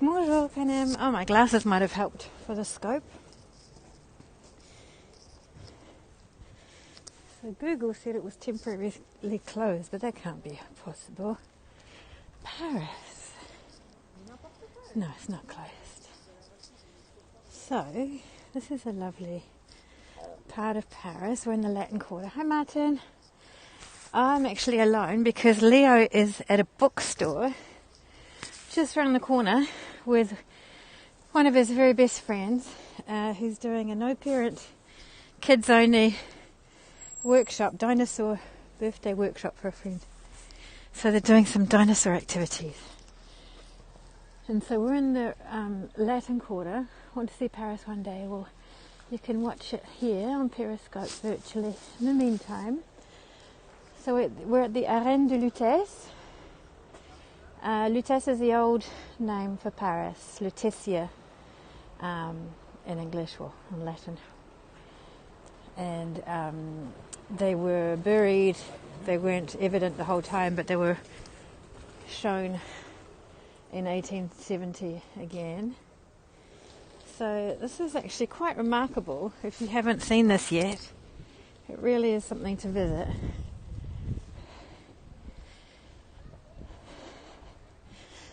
Bonjour, Panem. Oh, my glasses might have helped for the scope. So Google said it was temporarily closed, but that can't be possible. Paris. No, it's not closed. So, this is a lovely part of Paris. We're in the Latin Quarter. Hi, Martin. I'm actually alone because Leo is at a bookstore just around the corner with one of his very best friends who's doing a no-parent, kids-only workshop, dinosaur birthday workshop for a friend. So they're doing some dinosaur activities. And so we're in the Latin Quarter. Want to see Paris one day? Well, you can watch it here on Periscope virtually in the meantime. So we're at the Arène de Lutèce. Lutèce is the old name for Paris, Lutetia in English or in Latin. And they were buried, they weren't evident the whole time, but they were shown in 1870 again. So this is actually quite remarkable if you haven't seen this yet. It really is something to visit.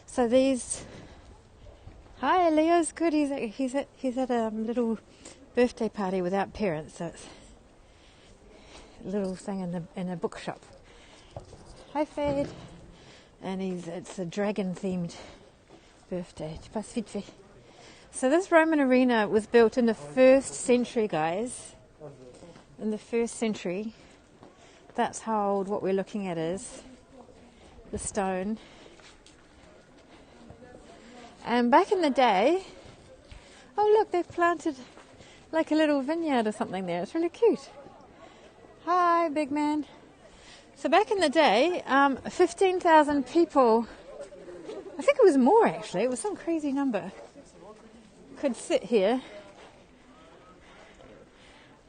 So these, hi, Leo's good. He's at a little birthday party without parents, so it's a little thing in a bookshop. Hi, Fed, and it's a dragon themed birthday. Tu passes vite fait. So this Roman arena was built in the 1st century, guys. In the 1st century, that's how old what we're looking at is. The stone. And back in the day, oh look, they've planted like a little vineyard or something there. It's really cute. Hi, big man. So back in the day, 15,000 people, I think it was more actually, it was some crazy number, could sit here.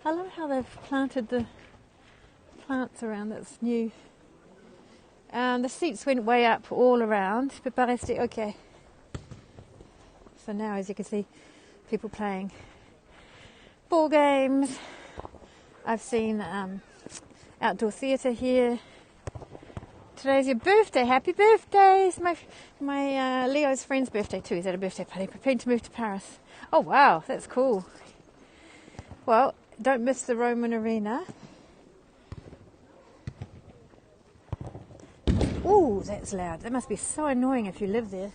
I love how they've planted the plants around. That's new. The seats went way up all around. Peux pas rester, okay. So now, as you can see, people playing ball games. I've seen outdoor theatre here. Today's your birthday. Happy birthday! It's my Leo's friend's birthday too. He's at a birthday party, preparing to move to Paris. Oh wow, that's cool. Well, don't miss the Roman arena. Ooh, that's loud. That must be so annoying if you live there.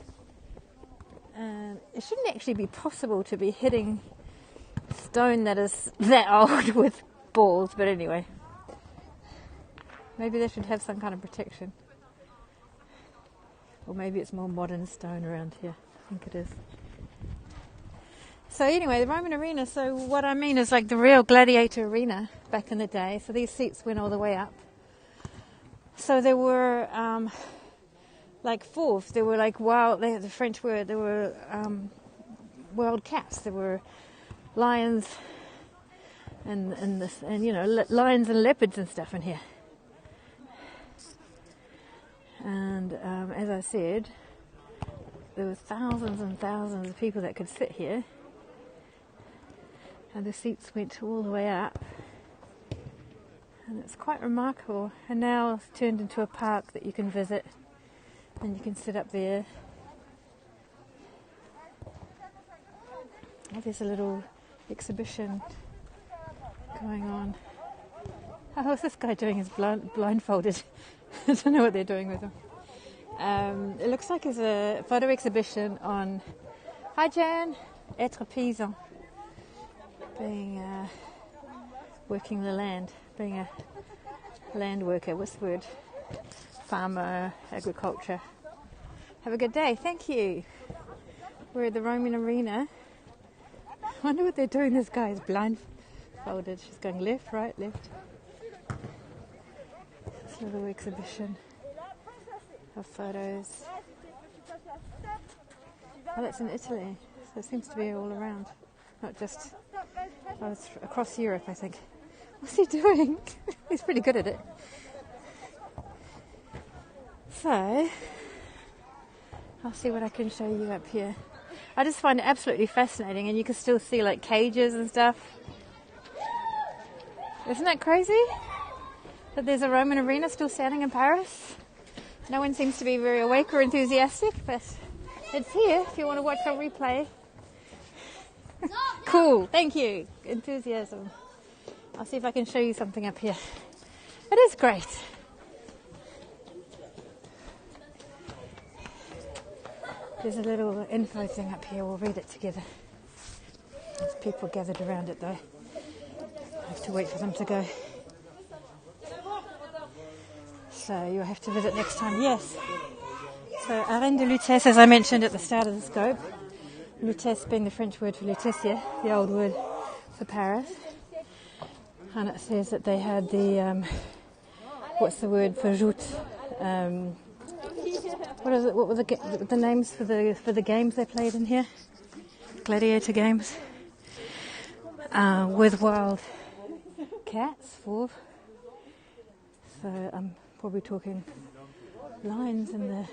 It shouldn't actually be possible to be hitting stone that is that old with balls, but anyway. Maybe they should have some kind of protection. Or maybe it's more modern stone around here. I think it is. So anyway, the Roman arena, so what I mean is like the real gladiator arena back in the day. So these seats went all the way up. So there were like fauves, there were like wild, the French word, there were wild cats, there were lions and you know, lions and leopards and stuff in here. And as I said, there were thousands and thousands of people that could sit here, and the seats went all the way up, and it's quite remarkable. And now it's turned into a park that you can visit, and you can sit up there. Oh, there's a little exhibition going on. Oh, what's this guy doing? He's blindfolded. I don't know what they're doing with him. It looks like it's a photo exhibition on, hi Jan, être paysan, being working the land, being a land worker. What's the word? Farmer, agriculture. Have a good day. Thank you. We're at the Roman arena. I wonder what they're doing. This guy is blindfolded. She's going left, right, left. This little exhibition of photos. Oh, that's in Italy. So it seems to be all around. Not just it's across Europe, I think. What's he doing? He's pretty good at it. So, I'll see what I can show you up here. I just find it absolutely fascinating, and you can still see like cages and stuff. Isn't that crazy? That there's a Roman arena still standing in Paris? No one seems to be very awake or enthusiastic, but it's here if you want to watch a replay. Cool, thank you. Enthusiasm. I'll see if I can show you something up here. It is great. There's a little info thing up here. We'll read it together. There's people gathered around it though. I have to wait for them to go. So you'll have to visit next time. Yes. So Arène de Lutèce, as I mentioned at the start of the scope. Lutèce being the French word for Lutetia, the old word for Paris. And it says that they had the, what's the word for joute? What is it? What were the names for the games they played in here? Gladiator games. With wild cats, for. So I'm probably talking lions and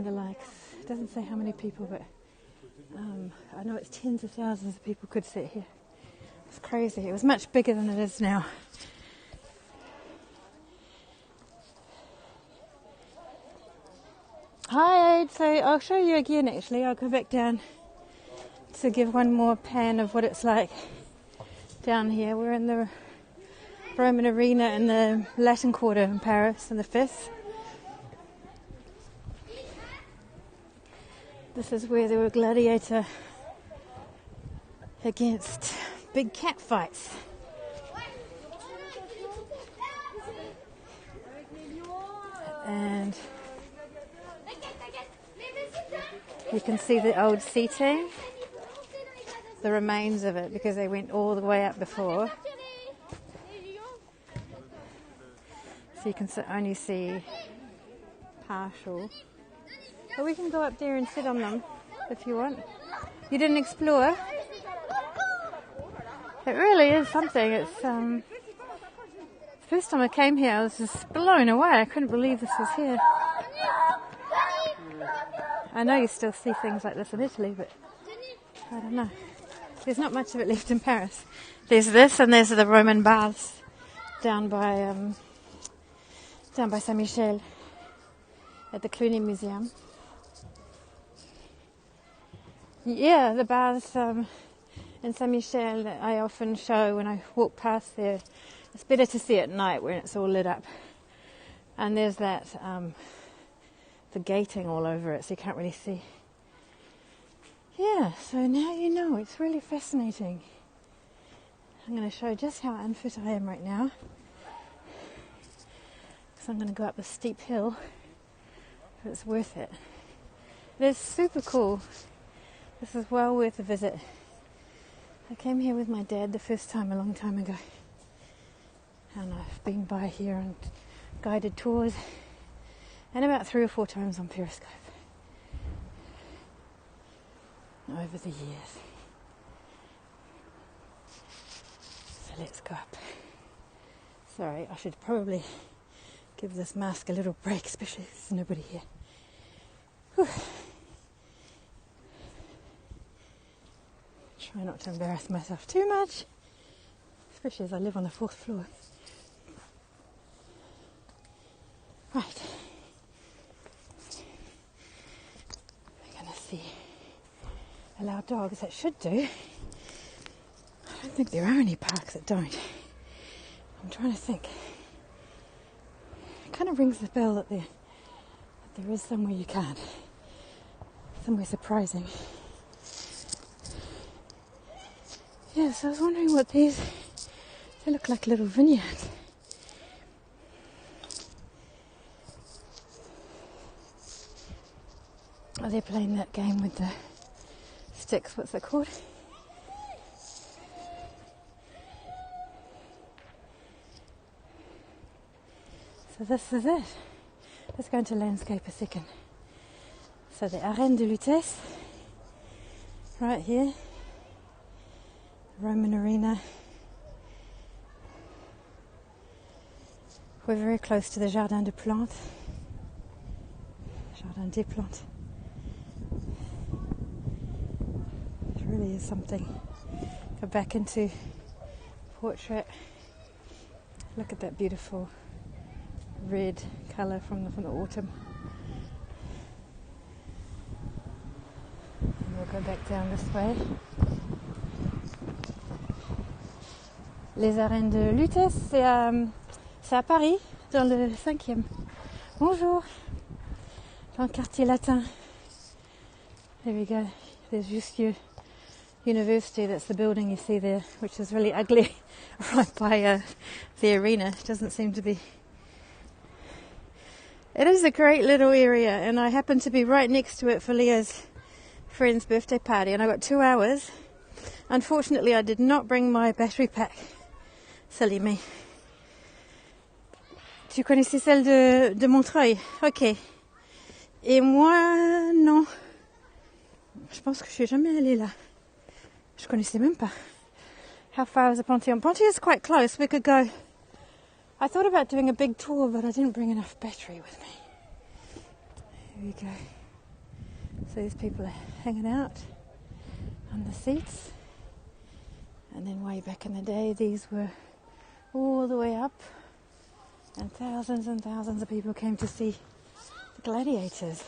the likes. It doesn't say how many people, but I know it's tens of thousands of people could sit here. It's crazy. It was much bigger than it is now. Hi, Aid. So I'll show you again actually. I'll go back down to give one more pan of what it's like down here. We're in the Roman arena in the Latin Quarter in Paris, in the 5th. This is where there were gladiator against big cat fights. And you can see the old seating, the remains of it, because they went all the way up before. So you can only see partial. But we can go up there and sit on them if you want. You didn't explore? It really is something. It's the first time I came here, I was just blown away. I couldn't believe this was here. I know you still see things like this in Italy, but I don't know. There's not much of it left in Paris. There's this, and there's the Roman baths down by Saint-Michel at the Cluny Museum. Yeah, the baths in Saint-Michel that I often show when I walk past there. It's better to see at night when it's all lit up. And there's that the gating all over it, so you can't really see. Yeah, so now you know. It's really fascinating. I'm going to show just how unfit I am right now, because I'm going to go up a steep hill, but it's worth it. It's super cool. This is well worth a visit. I came here with my dad the first time a long time ago, and I've been by here on guided tours and about 3 or 4 times on Periscope over the years. So let's go up. Sorry, I should probably give this mask a little break, especially if there's nobody here. Whew. Try not to embarrass myself too much, especially as I live on the 4th floor. Right. We're going to see. Allow dogs, that should do. I don't think there are any parks that don't. I'm trying to think. It kind of rings the bell that there is somewhere you can't. Somewhere surprising. Yeah, so I was wondering what these, they look like little vineyards. Oh, they're playing that game with the sticks, what's it called? So this is it. Let's go into landscape a second. So the Arène de Lutèce, right here. Roman arena. We're very close to the Jardin des Plantes. Jardin des Plantes. really is something. Go back into portrait. Look at that beautiful red colour from the autumn. And we'll go back down this way. Les arènes de Lutèce, c'est à Paris, dans le 5e. Bonjour, dans le quartier latin. There we go. There's Jussieu University, that's the building you see there, which is really ugly, right by the arena. It doesn't seem to be. It is a great little area, and I happen to be right next to it for Leo's friend's birthday party, and I got 2 hours. Unfortunately, I did not bring my battery pack. Silly me. Tu connaissais celle de Montreuil? Ok. Et moi, non. Je pense que je suis jamais allée là. Je connaissais même pas. How far is the Panthéon? Panthéon is quite close. We could go. I thought about doing a big tour, but I didn't bring enough battery with me. Here we go. So these people are hanging out on the seats. And then way back in the day, these were all the way up. And thousands of people came to see the gladiators.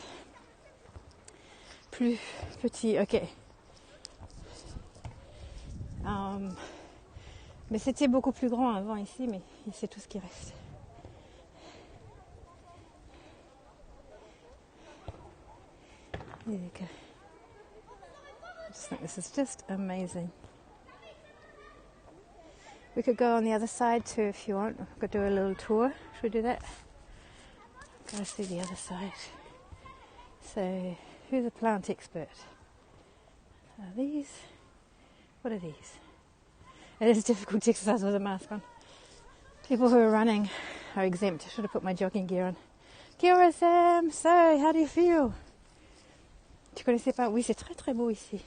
Plus petit, ok. Mais c'était beaucoup plus grand avant ici, mais c'est tout ce qui reste. There you go. I just think this is just amazing. We could go on the other side too if you want. We could do a little tour. Should we do that? Go see the other side. So, who's a plant expert? Are these? What are these? It is difficult to exercise with a mask on. People who are running are exempt. I should have put my jogging gear on. Kia ora Sam! So, how do you feel? Tu connaissais pas? Oui, c'est très très beau ici.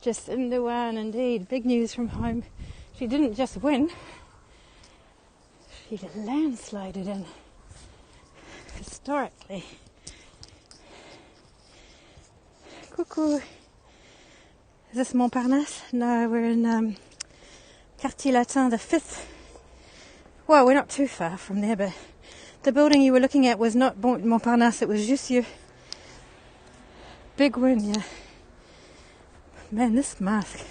Jacinda Wan, indeed. Big news from home. She didn't just win. She landslided in. Historically. Coucou. Is this Montparnasse? No, we're in Quartier Latin, the 5th. Well, we're not too far from there, but the building you were looking at was not Montparnasse, it was Jussieu. Big win, yeah. Man, this mask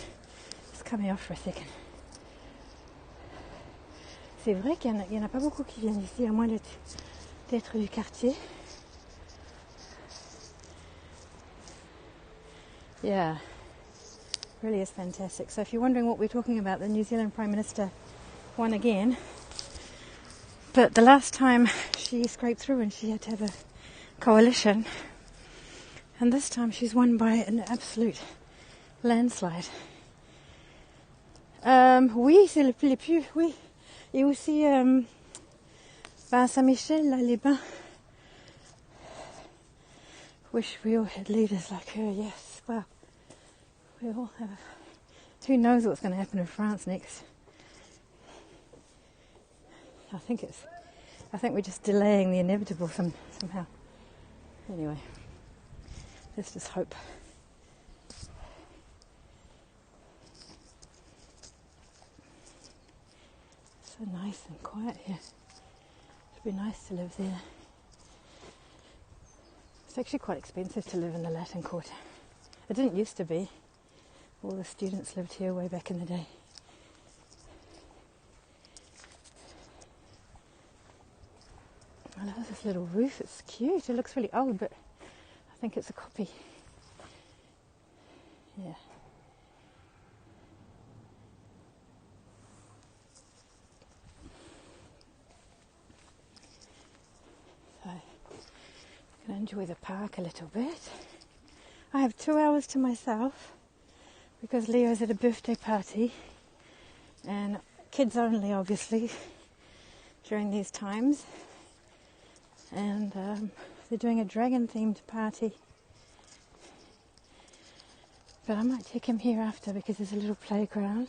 is coming off for a second. C'est vrai qu'il n'y en a pas beaucoup qui viennent ici, à moins d'être du quartier. Yeah, really is fantastic. So if you're wondering what we're talking about, the New Zealand Prime Minister won again. But the last time she scraped through and she had to have a coalition. And this time she's won by an absolute landslide. Oui, c'est le plus, oui. Et aussi, Saint-Michel, là, les bains. Wish we all had leaders like her, yes. Well, we all have. Who knows what's going to happen in France next? I think we're just delaying the inevitable somehow. Anyway, let's just hope. So nice and quiet here. It'd be nice to live there. It's actually quite expensive to live in the Latin Quarter. It didn't used to be. All the students lived here way back in the day. I love this little roof, it's cute. It looks really old, but I think it's a copy. Yeah. So, I'm going to enjoy the park a little bit. I have 2 hours to myself because Leo's at a birthday party and kids only, obviously, during these times. And they're doing a dragon-themed party. But I might take him here after because there's a little playground.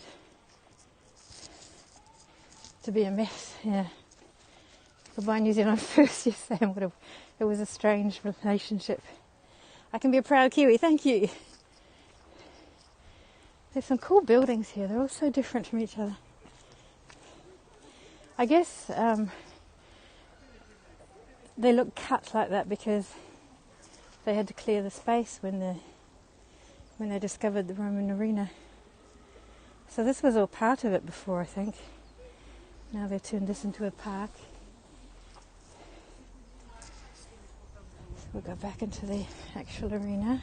To be a mess, yeah. Goodbye New Zealand first, yes Sam. It was a strange relationship. I can be a proud Kiwi, thank you. There's some cool buildings here. They're all so different from each other. I guess they look cut like that because they had to clear the space when they discovered the Roman arena. So this was all part of it before, I think. Now they've turned this into a park. So we'll go back into the actual arena.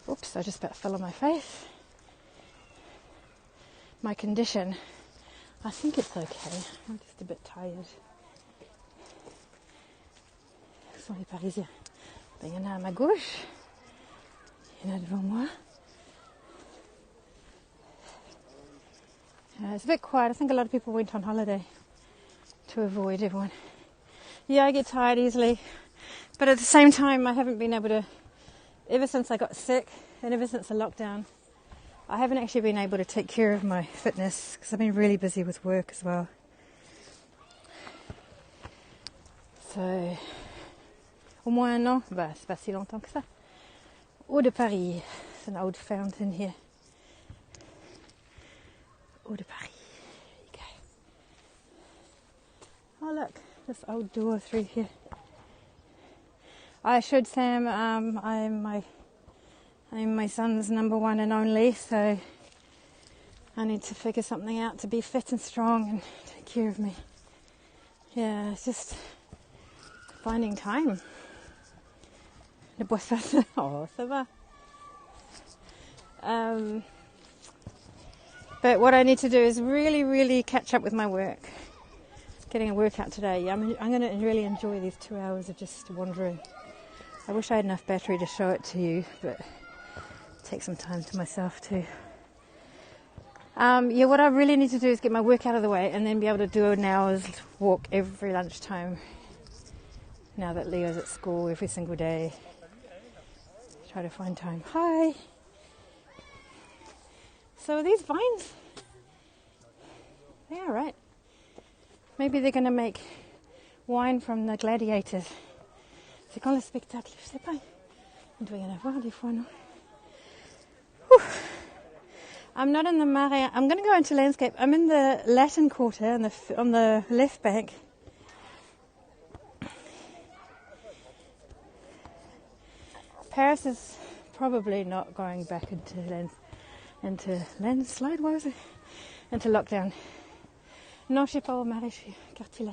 Oops, I just about fell on my face. My condition, I think it's okay. I'm just a bit tired. Ce sont les Parisiens. Il y en a à ma gauche. Il y en a devant moi. It's a bit quiet. I think a lot of people went on holiday to avoid everyone. Yeah, I get tired easily. But at the same time, I haven't been able to, ever since I got sick and ever since the lockdown, I haven't actually been able to take care of my fitness because I've been really busy with work as well. So, au moins un an, bah, c'est pas si longtemps que ça. Eau de Paris, it's an old fountain here. Eau de Paris, there you go. Oh look, this old door through here. I showed Sam I'm my son's number one and only, so I need to figure something out to be fit and strong and take care of me. Yeah, it's just finding time. Le bois face. Oh, ça va. But what I need to do is really catch up with my work. Getting a workout today. I'm going to really enjoy these 2 hours of just wandering. I wish I had enough battery to show it to you, but take some time to myself too. Yeah, what I really need to do is get my work out of the way and then be able to do an hour's walk every lunchtime. Now that Leo's at school every single day. Try to find time. Hi! So these vines, they are right. Maybe they're going to make wine from the gladiators. C'est quand le spectacle? Je sais pas. Il doit y en avoir des fois, non? Whew. I'm not in the Marais. I'm going to go into landscape. I'm in the Latin Quarter on the left bank. Paris is probably not going back into landslide. What was it? Into lockdown. Non, je sais pas au Marais. Je suis quartier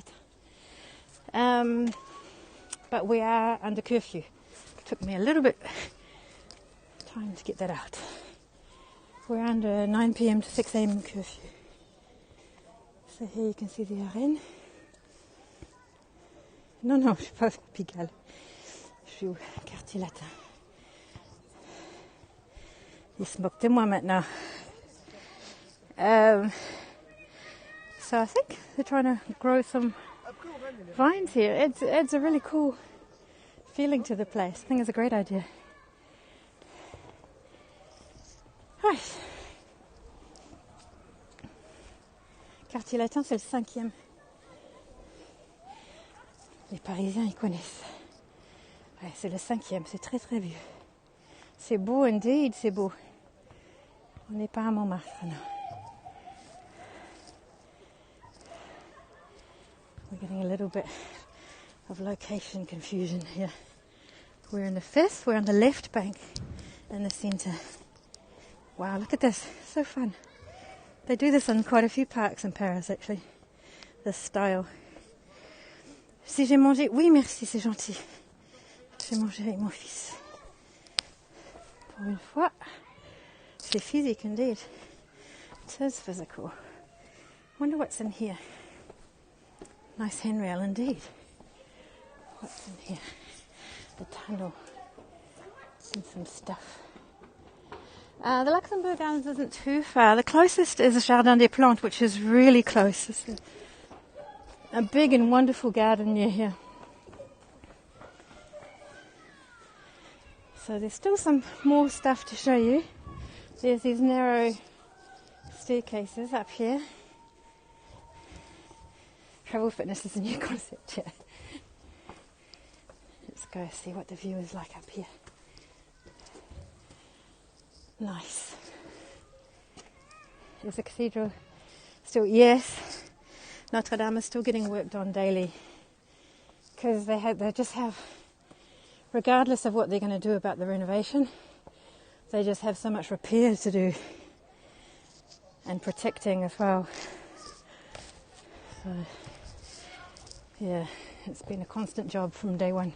latin. But we are under curfew. It took me a little bit time to get that out. We're under 9 p.m. to 6 a.m. curfew. So here you can see the arène. Non, je suis pas à Pigalle. Je suis au quartier latin. Ils se moquent de moi maintenant. So I think they're trying to grow some vines here. It adds a really cool feeling to the place. I think it's a great idea. Right. Quartier latin, c'est le 5e. Les Parisiens, ils connaissent. Ouais, c'est le 5e, c'est très vieux. C'est beau indeed, c'est beau. On n'est pas à Montmartre, non. We're getting a little bit of location confusion here. We're in the 5th, we're on the left bank in the centre. Wow, look at this, so fun. They do this in quite a few parks in Paris actually, this style. Si j'ai mangé, oui merci, c'est gentil. J'ai mangé avec mon fils. Pour une fois, c'est physique indeed. It is physical. Wonder what's in here. Nice handrail indeed. What's in here? The tunnel and some stuff. The Luxembourg Gardens isn't too far. The closest is the Jardin des Plantes, which is really close. It's a big and wonderful garden near here. So there's still some more stuff to show you. There's these narrow staircases up here. Travel fitness is a new concept here. go see what the view is like up here. Nice. Is the cathedral still? Yes. Notre Dame is still getting worked on daily because they just have, regardless of what they're going to do about the renovation, they just have so much repair to do and protecting as well. So, yeah, it's been a constant job from day one.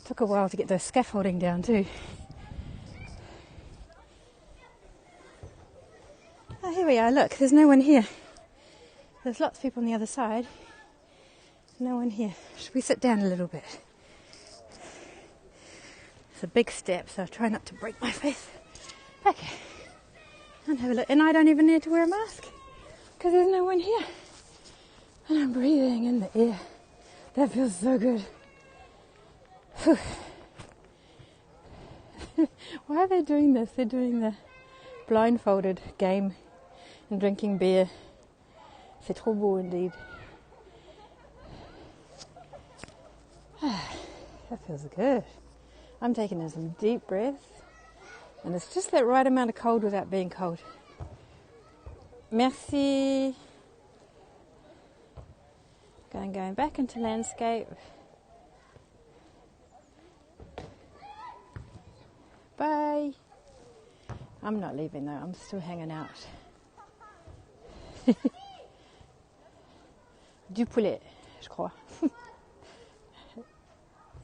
Took a while to get the scaffolding down too. Oh, here we are, look, there's no one here. There's lots of people on the other side. No one here. Should we sit down a little bit? It's a big step, so I'll try not to break my face. Okay. And have a look. And I don't even need to wear a mask because there's no one here. And I'm breathing in the air. That feels so good. Why are they doing this? They're doing the blindfolded game and drinking beer. C'est trop beau indeed. That feels good. I'm taking in some deep breaths. And it's just that right amount of cold without being cold. Merci. Going back into landscape. Bye. I'm not leaving though, I'm still hanging out. Du poulet, je crois.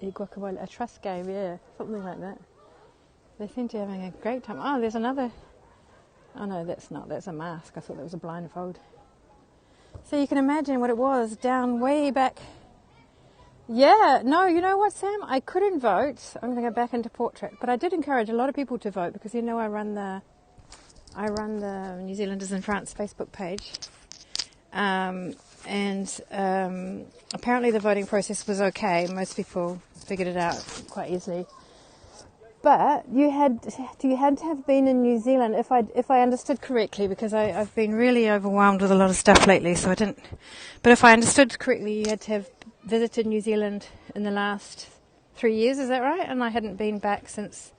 Et guacamole, a trust game, yeah, something like that. They seem to be having a great time. Oh, there's another. Oh no, that's not. That's a mask. I thought that was a blindfold. So you can imagine what it was down way back. Yeah, no, you know what, Sam? I couldn't vote. I'm going to go back into portrait, but I did encourage a lot of people to vote because you know I run the New Zealanders in France Facebook page, and apparently the voting process was okay. Most people figured it out quite easily. But you had to have been in New Zealand, if I understood correctly, because I've been really overwhelmed with a lot of stuff lately, so I didn't. But if I understood correctly, you had to have visited New Zealand in the last 3 years, is that right? And I hadn't been back since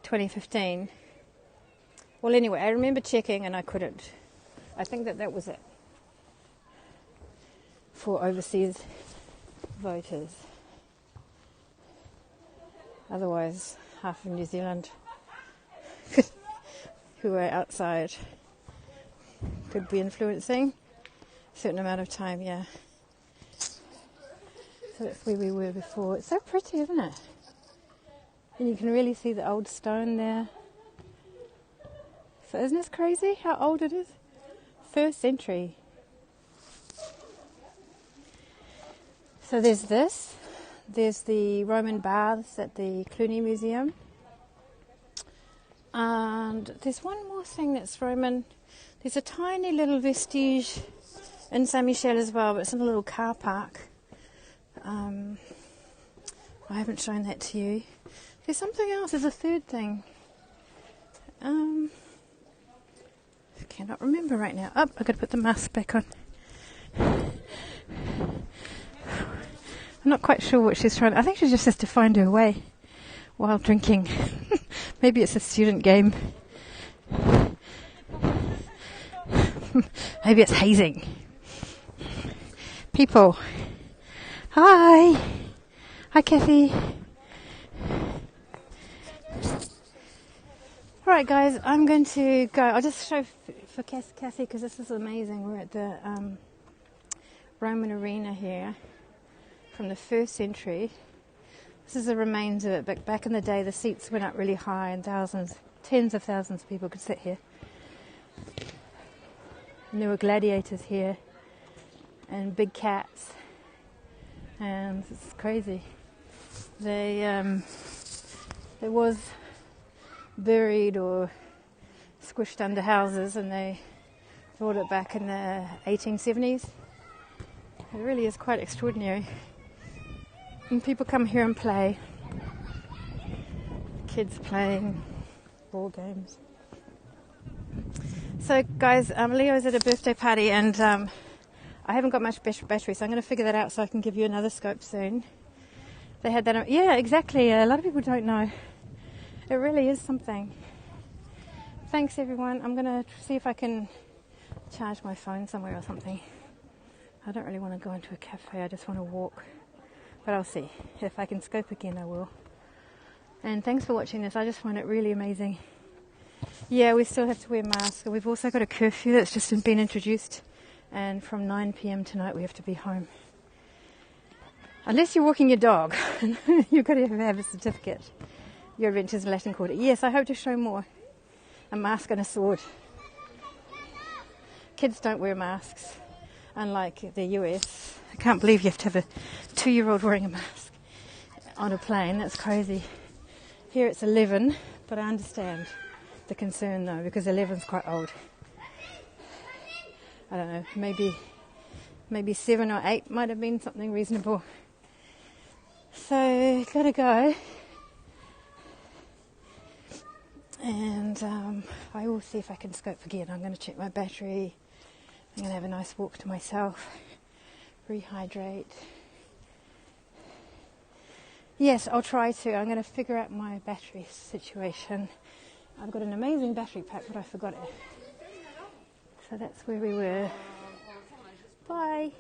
2015. Well, anyway, I remember checking and I couldn't. I think that was it for overseas voters. Otherwise, half of New Zealand who are outside could be influencing a certain amount of time, yeah. So that's where we were before. It's so pretty, isn't it? And you can really see the old stone there. So isn't this crazy how old it is? 1st century. So there's this. There's the Roman baths at the Cluny Museum. And there's one more thing that's Roman. There's a tiny little vestige in Saint-Michel as well, but it's in a little car park. I haven't shown that to you. There's something else. There's a third thing. I cannot remember right now. Oh, I've got to put the mask back on. I'm not quite sure what she's trying to... I think she just has to find her way while drinking. Maybe it's a student game. Maybe it's hazing. People. Hi. Hi, Kathy. Alright guys, I'm going to go. I'll just show for Kathy because this is amazing. We're at the Roman arena here from the 1st century. This is the remains of it, but back in the day the seats went up really high and tens of thousands of people could sit here. And there were gladiators here and big cats, and it's crazy. There was buried or squished under houses, and they brought it back in the 1870s. It really is quite extraordinary. And people come here and play. Kids playing ball games. So guys, Leo's at a birthday party, and I haven't got much battery, so I'm going to figure that out so I can give you another scope soon. They had that. Yeah, exactly. A lot of people don't know. It really is something. Thanks, everyone. I'm going to see if I can charge my phone somewhere or something. I don't really want to go into a cafe. I just want to walk. But I'll see. If I can scope again, I will. And thanks for watching this. I just find it really amazing. Yeah, we still have to wear masks. We've also got a curfew that's just been introduced. And from 9 p.m. tonight, we have to be home. Unless you're walking your dog, you've got to have a certificate. Your Adventures in Latin Quarter. Yes, I hope to show more. A mask and a sword. Kids don't wear masks, unlike the US. I can't believe you have to have a 2-year-old wearing a mask on a plane. That's crazy. Here it's 11, but I understand the concern though, because 11's quite old. I don't know, maybe 7 or 8 might have been something reasonable. So, gotta go. And I will see if I can scope again. I'm going to check my battery. I'm going to have a nice walk to myself. Rehydrate. Yes, I'll try to. I'm going to figure out my battery situation. I've got an amazing battery pack, but I forgot it. So that's where we were. Bye.